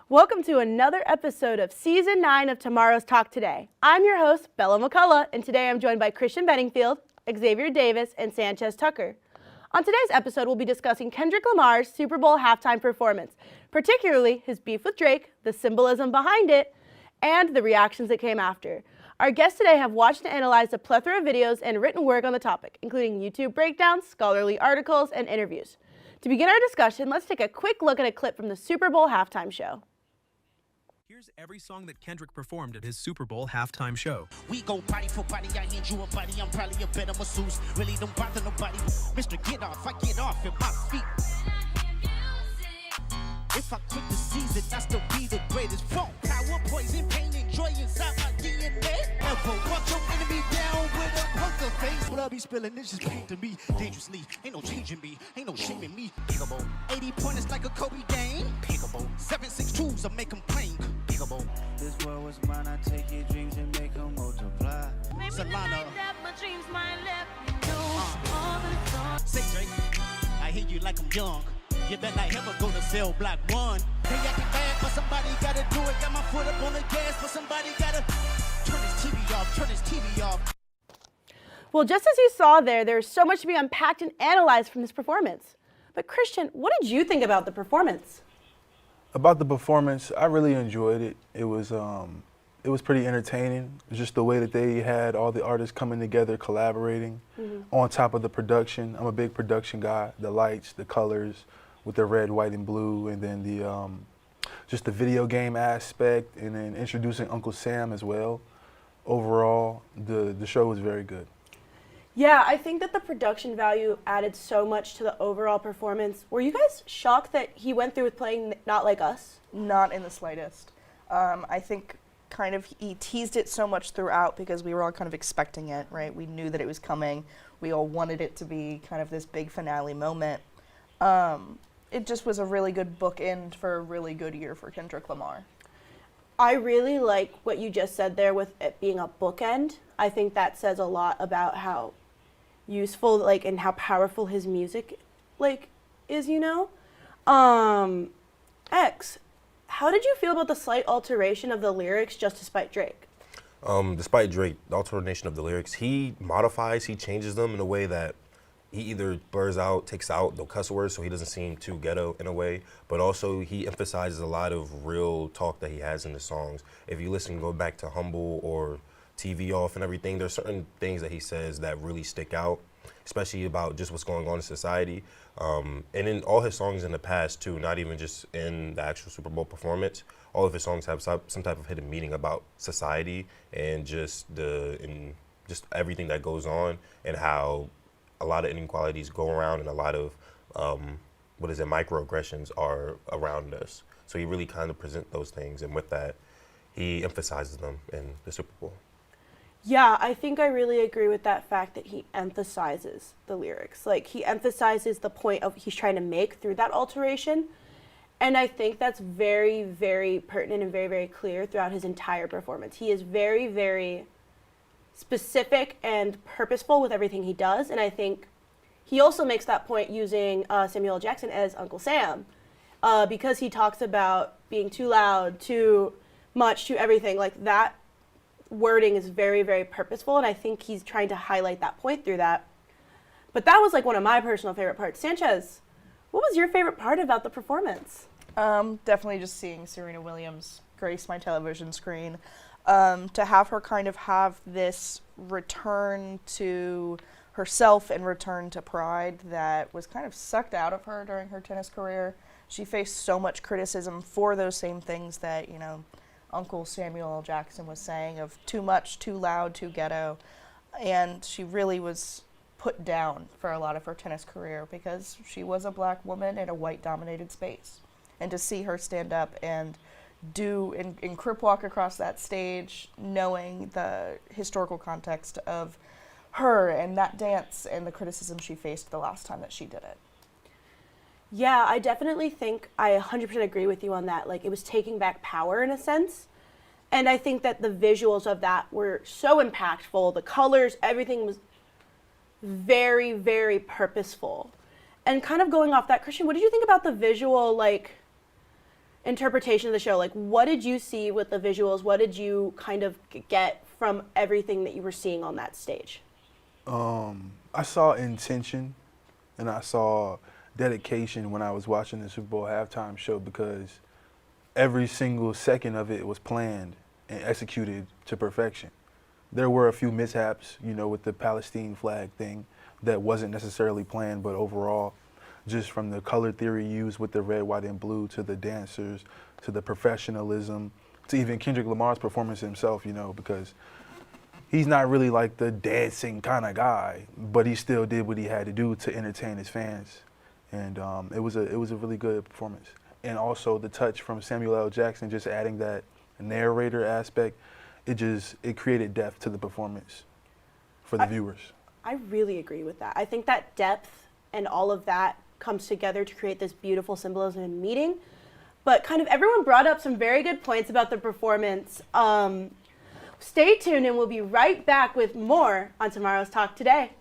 Welcome to another episode of Season 9 of Tomorrow's Talk Today. I'm your host, Bella McCullough, and today I'm joined by Christian Bedingfield, Xavier Davis, and Sanchez Tucker. On today's episode, we'll be discussing Kendrick Lamar's Super Bowl halftime performance, particularly his beef with Drake, the symbolism behind it, and the reactions that came after. Our guests today have watched and analyzed a plethora of videos and written work on the topic, including YouTube breakdowns, scholarly articles, and interviews. To begin our discussion, let's take a quick look at a clip from the Super Bowl halftime show. Here's every song that Kendrick performed at his Super Bowl halftime show. We go body for body, I hand you a body, I'm probably a better masseuse. Really don't bother nobody. Mr. Get Off, I get off at my feet. If I quit the season, I still be the greatest. Funk, power, poison, pain, and joy inside my DNA. Ever walk your enemy down with a poker face. What I be spilling, this is pain to me. Dangerously, ain't no changing me, ain't no shaming me. Pickable, 80 pointers like a Kobe game. Pickable, 7.62s, I make them plain. Pickable. This world was mine, I take your dreams and make them multiply. Solana. Say Drake, I hear you like I'm young. You better not ever go to cell block 1. They acting bad, but somebody gotta do it. Got my foot up on the gas, but somebody gotta turn his TV off, turn his TV off. Well, just as you saw there's so much to be unpacked and analyzed from this performance. But Christian, what did you think about the performance? About the performance, I really enjoyed it. It was pretty entertaining. Just the way that they had all the artists coming together, collaborating on top of the production. I'm a big production guy. The lights, the colors, with the red, white, and blue, and then the just the video game aspect, and then introducing Uncle Sam as well. Overall, the show was very good. Yeah, I think that the production value added so much to the overall performance. Were you guys shocked that he went through with playing Not Like Us? Not in the slightest. I think kind of he teased it so much throughout because we were all kind of expecting it, right? We knew that it was coming. We all wanted it to be kind of this big finale moment. It just was a really good bookend for a really good year for Kendrick Lamar. I really like what you just said there with it being a bookend. I think that says a lot about how useful, and how powerful his music, is, you know? X, how did you feel about the slight alteration of the lyrics just despite Drake? Despite Drake, the alternation of the lyrics, he modifies, he changes them in a way that he either blurs out, takes out the cuss words so he doesn't seem too ghetto in a way, but also he emphasizes a lot of real talk that he has in the songs. If you listen, go back to Humble or TV Off and everything, there's certain things that he says that really stick out, especially about just what's going on in society. And in all his songs in the past too, not even just in the actual Super Bowl performance, all of his songs have some type of hidden meaning about society and just everything that goes on and how a lot of inequalities go around and a lot of microaggressions are around us. So he really kind of presents those things, and with that, he emphasizes them in the Super Bowl. Yeah, I think I really agree with that fact that he emphasizes the lyrics. He emphasizes the point of he's trying to make through that alteration. And I think that's very, very pertinent and very, very clear throughout his entire performance. He is very, very specific and purposeful with everything he does. And I think he also makes that point using Samuel L. Jackson as Uncle Sam because he talks about being too loud, too much, too everything. That wording is very, very purposeful, and I think he's trying to highlight that point through that. But that was one of my personal favorite parts. Sanchez, what was your favorite part about the performance? Definitely just seeing Serena Williams grace my television screen. To have her kind of have this return to herself and return to pride that was kind of sucked out of her during her tennis career. She faced so much criticism for those same things that, Uncle Samuel L. Jackson was saying of too much, too loud, too ghetto. And she really was put down for a lot of her tennis career because she was a black woman in a white-dominated space. And to see her stand up and do and crip walk across that stage, knowing the historical context of her and that dance and the criticism she faced the last time that she did it. Yeah, I definitely think I 100% agree with you on that. It was taking back power in a sense. And I think that the visuals of that were so impactful. The colors, everything was very, very purposeful. And kind of going off that, Christian, what did you think about the visual, interpretation of the show. Like, what did you see with the visuals? What did you kind of get from everything that you were seeing on that stage? I saw intention and I saw dedication when I was watching the Super Bowl halftime show, because every single second of it was planned and executed to perfection. There were a few mishaps, you know, with the Palestine flag thing that wasn't necessarily planned, but overall, just from the color theory used with the red, white, and blue, to the dancers, to the professionalism, to even Kendrick Lamar's performance himself, you know, because he's not really like the dancing kind of guy, but he still did what he had to do to entertain his fans. And it was a really good performance. And also the touch from Samuel L. Jackson, just adding that narrator aspect, it created depth to the performance for the viewers. I really agree with that. I think that depth and all of that comes together to create this beautiful symbolism and meaning. But kind of everyone brought up some very good points about the performance. Stay tuned and we'll be right back with more on tomorrow's Talk Today.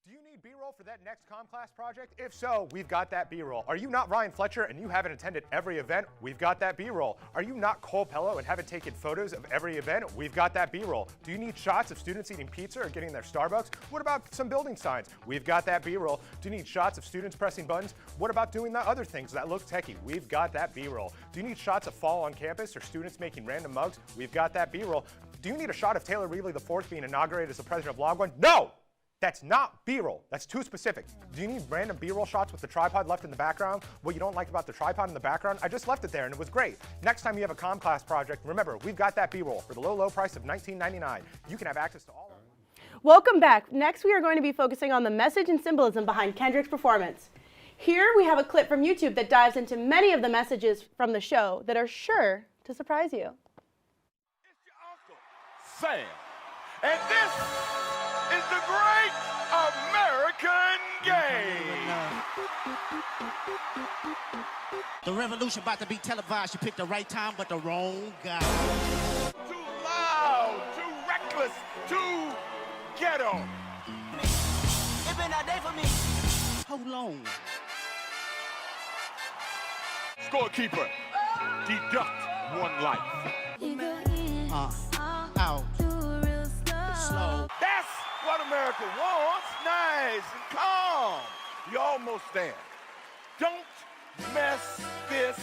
Do you need B-roll for that next comm class project? If so, we've got that B-roll. Are you not Ryan Fletcher and you haven't attended every event? We've got that B-roll. Are you not Cole Pello and haven't taken photos of every event? We've got that B-roll. Do you need shots of students eating pizza or getting their Starbucks? What about some building signs? We've got that B-roll. Do you need shots of students pressing buttons? What about doing the other things that look techie? We've got that B-roll. Do you need shots of fall on campus or students making random mugs? We've got that B-roll. Do you need a shot of Taylor Reevely IV being inaugurated as the president of Log One? No! That's not B-roll. That's too specific. Do you need random B-roll shots with the tripod left in the background? What you don't like about the tripod in the background? I just left it there and it was great. Next time you have a comm class project, remember, we've got that B-roll for the low, low price of $19.99. You can have access to all of them. Welcome back. Next, we are going to be focusing on the message and symbolism behind Kendrick's performance. Here we have a clip from YouTube that dives into many of the messages from the show that are sure to surprise you. It's your uncle, Sam. And this is the great American game. The revolution about to be televised. You picked the right time, but the wrong guy. Too loud, too reckless, too ghetto. It's been a day for me. Hold on. Scorekeeper, deduct one life. Out. Slow. That's what America wants. Nice and calm. You almost there. Don't mess this.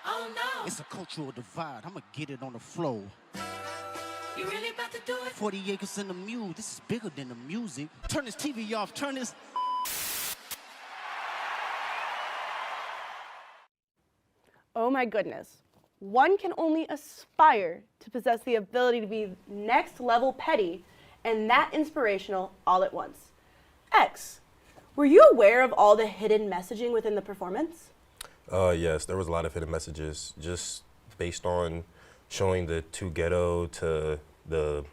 Oh no. It's a cultural divide. I'ma get it on the floor. You really about to do it? 40 acres in the mule. This is bigger than the music. Turn this TV off. Turn this. Oh my goodness. One can only aspire to possess the ability to be next level petty and that inspirational all at once. X, were you aware of all the hidden messaging within the performance? Yes, there was a lot of hidden messages just based on showing the too ghetto to the.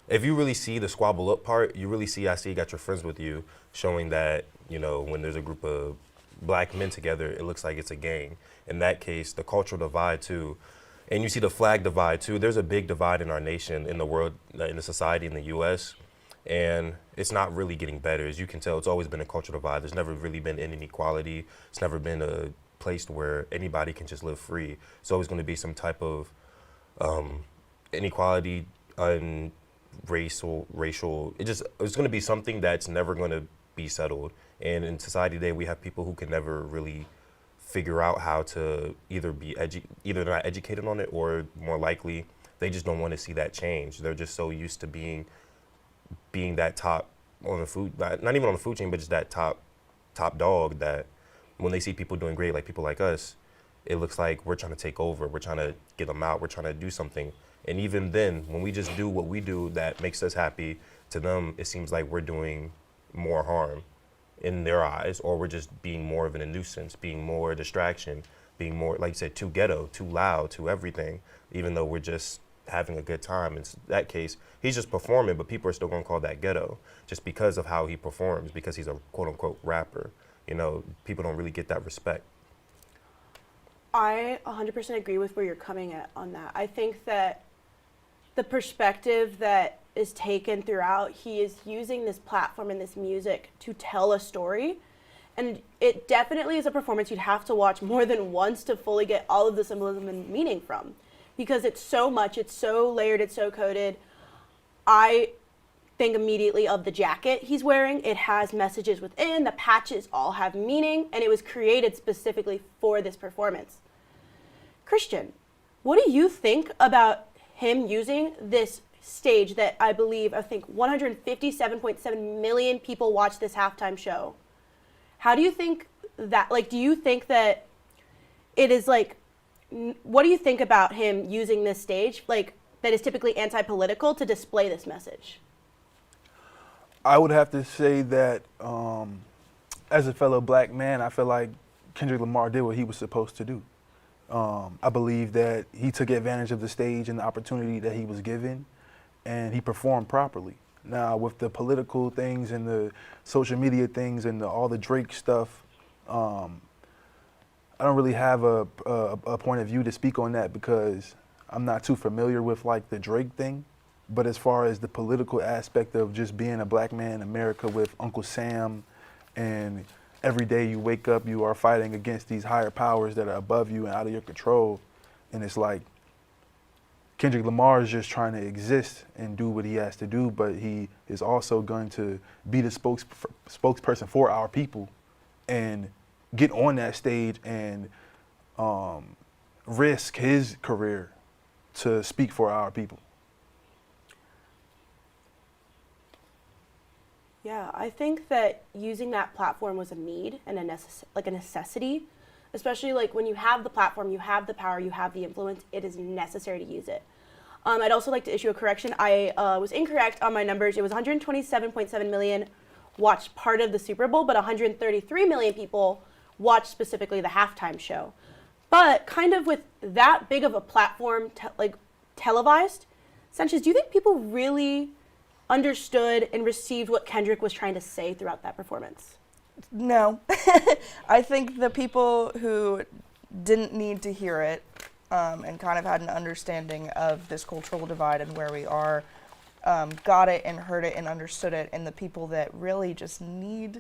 If you really see the squabble up part, you really see, I see you got your friends with you, showing that, you know, when there's a group of black men together, it looks like it's a gang. In that case, the cultural divide too, and you see the flag divide too. There's a big divide in our nation, in the world, in the society, in the U.S., and it's not really getting better. As you can tell, it's always been a cultural divide. There's never really been any inequality. It's never been a place where anybody can just live free. It's always going to be some type of inequality, racial. It's going to be something that's never going to be settled. And in society today, we have people who can never really figure out how to either they're not educated on it, or more likely they just don't want to see that change. They're just so used to being that top on the food, not even on the food chain, but just that top dog, that when they see people doing great, like people like us, it looks like we're trying to take over, we're trying to get them out, we're trying to do something. And even then, when we just do what we do that makes us happy, to them it seems like we're doing more harm in their eyes, or we're just being more of a nuisance, being more a distraction, being more, like you said, too ghetto, too loud, too everything, even though we're just having a good time. In that case, he's just performing, but people are still gonna call that ghetto just because of how he performs, because he's a quote unquote rapper. You know, people don't really get that respect. I 100% agree with where you're coming at on that. I think that the perspective that is taken throughout, he is using this platform and this music to tell a story. And it definitely is a performance you'd have to watch more than once to fully get all of the symbolism and meaning from, because it's so much, it's so layered, it's so coded. I think immediately of the jacket he's wearing. It has messages within, the patches all have meaning, and it was created specifically for this performance. Christian, what do you think about him using this stage that I think 157.7 million people watched this halftime show? How do you think that, like, do you think that it is like, what do you think about him using this stage, like, that is typically anti-political to display this message? I would have to say that as a fellow black man, I feel like Kendrick Lamar did what he was supposed to do. I believe that he took advantage of the stage and the opportunity that he was given, and he performed properly. Now, with the political things and the social media things and all the Drake stuff, I don't really have a point of view to speak on that because I'm not too familiar with like the Drake thing. But as far as the political aspect of just being a black man in America with Uncle Sam, and every day you wake up, you are fighting against these higher powers that are above you and out of your control. And it's like Kendrick Lamar is just trying to exist and do what he has to do, but he is also going to be the spokesperson for our people and get on that stage and risk his career to speak for our people. Yeah, I think that using that platform was a need and a necessity, especially like when you have the platform, you have the power, you have the influence, it is necessary to use it. I'd also like to issue a correction. I was incorrect on my numbers. It was 127.7 million watched part of the Super Bowl, but 133 million people watched specifically the halftime show. But kind of with that big of a platform, televised, Sanchez, do you think people really understood and received what Kendrick was trying to say throughout that performance? No. I think the people who didn't need to hear it and kind of had an understanding of this cultural divide and where we are got it and heard it and understood it, and the people that really just need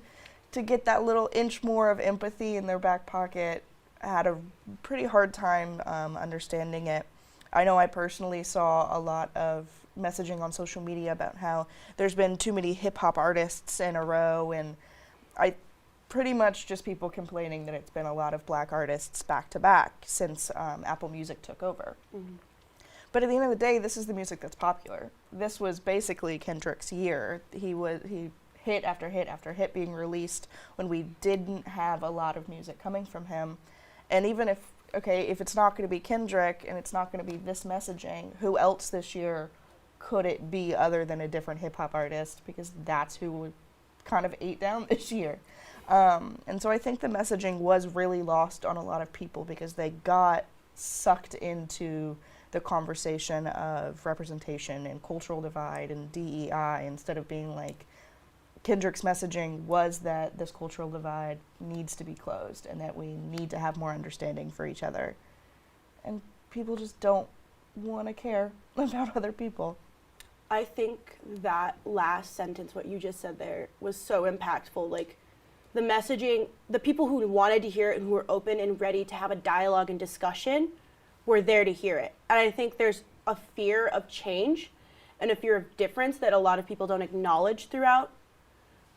to get that little inch more of empathy in their back pocket had a pretty hard time understanding it. I know I personally saw a lot of messaging on social media about how there's been too many hip-hop artists in a row, and I pretty much just people complaining that it's been a lot of black artists back-to-back since Apple Music took over. Mm-hmm. But at the end of the day, this is the music that's popular. This was basically Kendrick's year. He hit after hit after hit being released when we didn't have a lot of music coming from him. And even if it's not going to be Kendrick and it's not going to be this messaging, who else this year could it be other than a different hip-hop artist? Because that's who kind of ate down this year. And so I think the messaging was really lost on a lot of people because they got sucked into the conversation of representation and cultural divide and DEI instead of being like, Kendrick's messaging was that this cultural divide needs to be closed and that we need to have more understanding for each other. And people just don't want to care about other people. I think that last sentence, what you just said there, was so impactful. Like, the messaging, the people who wanted to hear it and who were open and ready to have a dialogue and discussion were there to hear it. And I think there's a fear of change and a fear of difference that a lot of people don't acknowledge throughout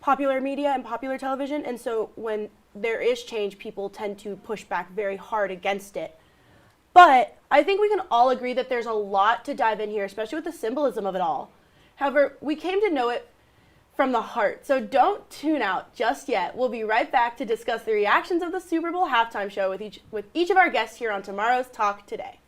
popular media and popular television. And so when there is change, people tend to push back very hard against it. But I think we can all agree that there's a lot to dive in here, especially with the symbolism of it all. However, we came to know it from the heart, so don't tune out just yet. We'll be right back to discuss the reactions of the Super Bowl halftime show with each of our guests here on tomorrow's Talk Today.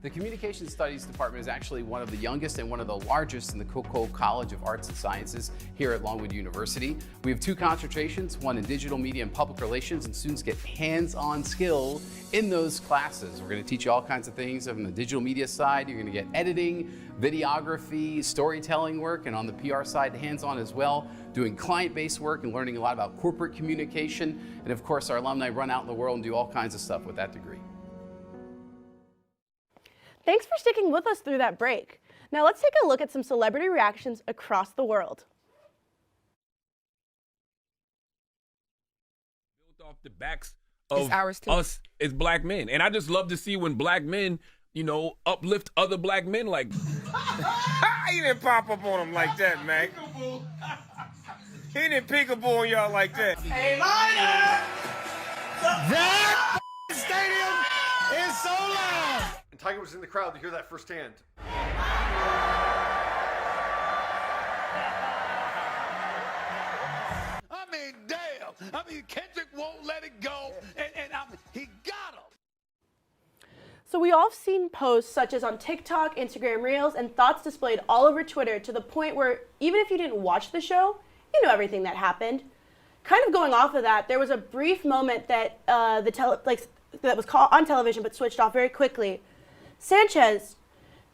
The Communication Studies Department is actually one of the youngest and one of the largest in the Coco College of Arts and Sciences here at Longwood University. We have 2 concentrations, one in digital media and public relations, and students get hands-on skill in those classes. We're going to teach you all kinds of things on the digital media side. You're going to get editing, videography, storytelling work, and on the PR side, hands-on as well, doing client-based work and learning a lot about corporate communication. And of course, our alumni run out in the world and do all kinds of stuff with that degree. Thanks for sticking with us through that break. Now let's take a look at some celebrity reactions across the world. Built off the backs of us as black men. And I just love to see when black men, uplift other black men like. He didn't pop up on him like that, man. He didn't peekaboo on y'all like that. Hey, Liner! That stadium is so loud! And Tiger was in the crowd to hear that firsthand. I mean, damn. I mean, Kendrick won't let it go, and he got him. So we all have seen posts such as on TikTok, Instagram Reels, and thoughts displayed all over Twitter to the point where even if you didn't watch the show, you know everything that happened. Kind of going off of that, there was a brief moment that that was caught on television but switched off very quickly. Sanchez,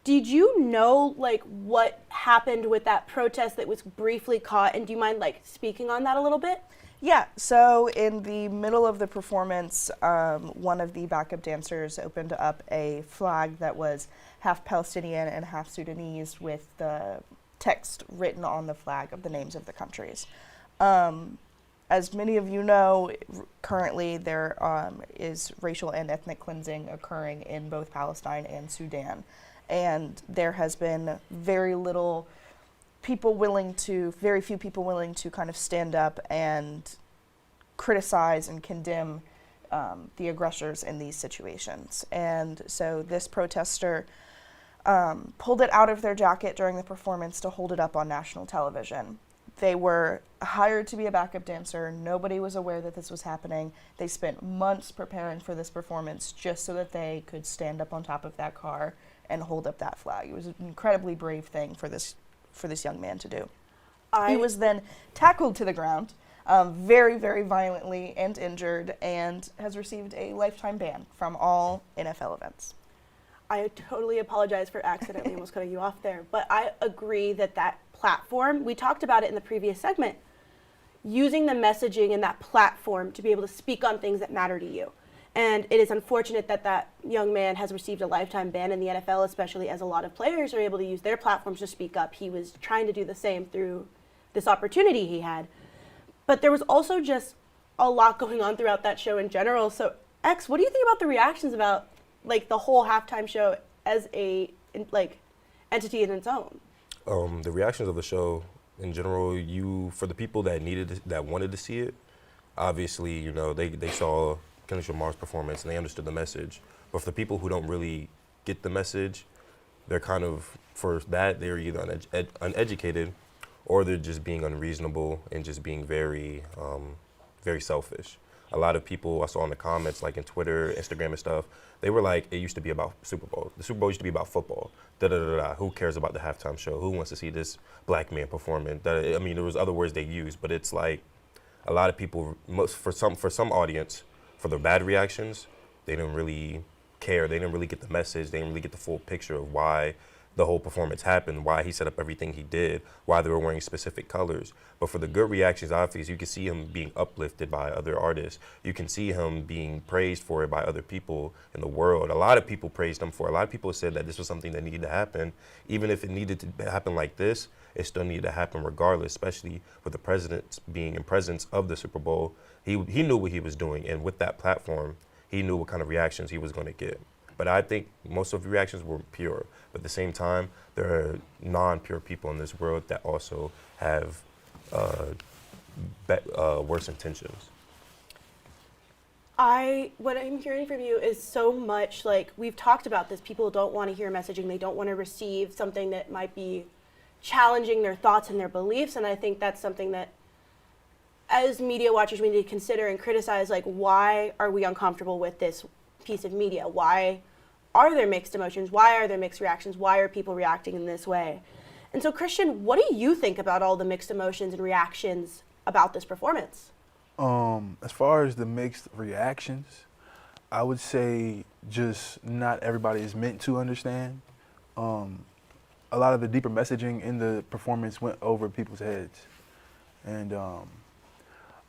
did you know what happened with that protest that was briefly caught, and do you mind speaking on that a little bit? Yeah, so in the middle of the performance, one of the backup dancers opened up a flag that was half Palestinian and half Sudanese with the text written on the flag of the names of the countries. As many of you know, currently there is racial and ethnic cleansing occurring in both Palestine and Sudan. And there has been very few people willing to kind of stand up and criticize and condemn the aggressors in these situations. And so this protester pulled it out of their jacket during the performance to hold it up on national television. They were hired to be a backup dancer. Nobody was aware that this was happening. They spent months preparing for this performance just so that they could stand up on top of that car and hold up that flag. It was an incredibly brave thing for this young man to do. He was then tackled to the ground very, very violently and injured, and has received a lifetime ban from all NFL events. I totally apologize for accidentally almost cutting you off there, but I agree that platform, we talked about it in the previous segment, using the messaging in that platform to be able to speak on things that matter to you. And it is unfortunate that young man has received a lifetime ban in the NFL, especially as a lot of players are able to use their platforms to speak up. He was trying to do the same through this opportunity he had. But there was also just a lot going on throughout that show in general. So, X, what do you think about the reactions about the whole halftime show as a entity in its own? The reactions of the show in general, for the people that wanted to see it, obviously, they saw Kendrick Lamar's performance and they understood the message. But for the people who don't really get the message, they're kind of, for that, they're either uneducated or they're just being unreasonable and just being very, very selfish. A lot of people I saw in the comments, in Twitter, Instagram and stuff, they were like, it used to be about Super Bowl. The Super Bowl used to be about football. Who cares about the halftime show? Who wants to see this black man performing? There was other words they used, but it's like a lot of people, for some audience, for the bad reactions, they didn't really care. They didn't really get the message. They didn't really get the full picture of why the whole performance happened, why he set up everything he did, why they were wearing specific colors. But for the good reactions, obviously, you can see him being uplifted by other artists. You can see him being praised for it by other people in the world. A lot of people praised him for it. A lot of people said that this was something that needed to happen. Even if it needed to happen like this, it still needed to happen regardless, especially with the president being in presence of the Super Bowl. He knew what he was doing, and with that platform, he knew what kind of reactions he was going to get. But I think most of the reactions were pure. But at the same time, there are non-pure people in this world that also have worse intentions. What I'm hearing from you is so much we've talked about this. People don't want to hear messaging. They don't want to receive something that might be challenging their thoughts and their beliefs. And I think that's something that, as media watchers, we need to consider and criticize. Why are we uncomfortable with this piece of media? Why are there mixed emotions? Why are there mixed reactions? Why are people reacting in this way? And so, Christian, what do you think about all the mixed emotions and reactions about this performance? As far as the mixed reactions, I would say just not everybody is meant to understand. A lot of the deeper messaging in the performance went over people's heads. And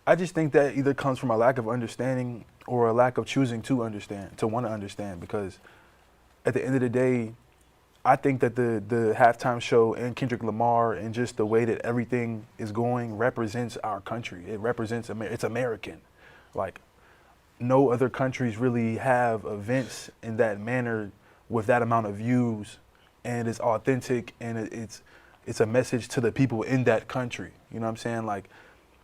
I just think that either comes from a lack of understanding or a lack of choosing to understand, to want to understand, because at the end of the day, I think that the halftime show and Kendrick Lamar and just the way that everything is going represents our country. It represents it's American. Like, no other countries really have events in that manner with that amount of views, and it's authentic, and it's a message to the people in that country. You know what I'm saying? Like,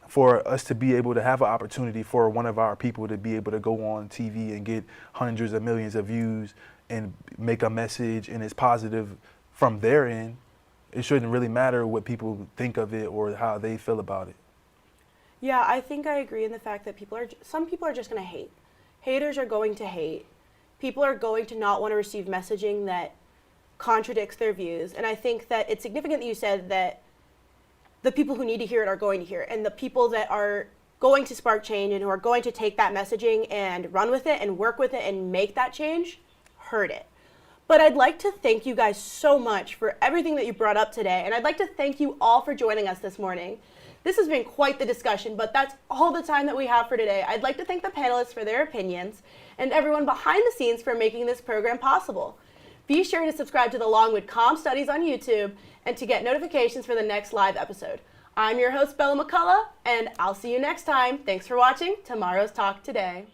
for us to be able to have an opportunity for one of our people to be able to go on TV and get hundreds of millions of views and make a message and it's positive from their end, it shouldn't really matter what people think of it or how they feel about it. Yeah, I think I agree in the fact that some people are just going to hate. Haters are going to hate. People are going to not want to receive messaging that contradicts their views. And I think that it's significant that you said that the people who need to hear it are going to hear it. And the people that are going to spark change and who are going to take that messaging and run with it and work with it and make that change heard it. But I'd like to thank you guys so much for everything that you brought up today. And I'd like to thank you all for joining us this morning. This has been quite the discussion, but that's all the time that we have for today. I'd like to thank the panelists for their opinions and everyone behind the scenes for making this program possible. Be sure to subscribe to the Longwood Comm Studies on YouTube and to get notifications for the next live episode. I'm your host, Bella McCullough, and I'll see you next time. Thanks for watching Tomorrow's Talk Today.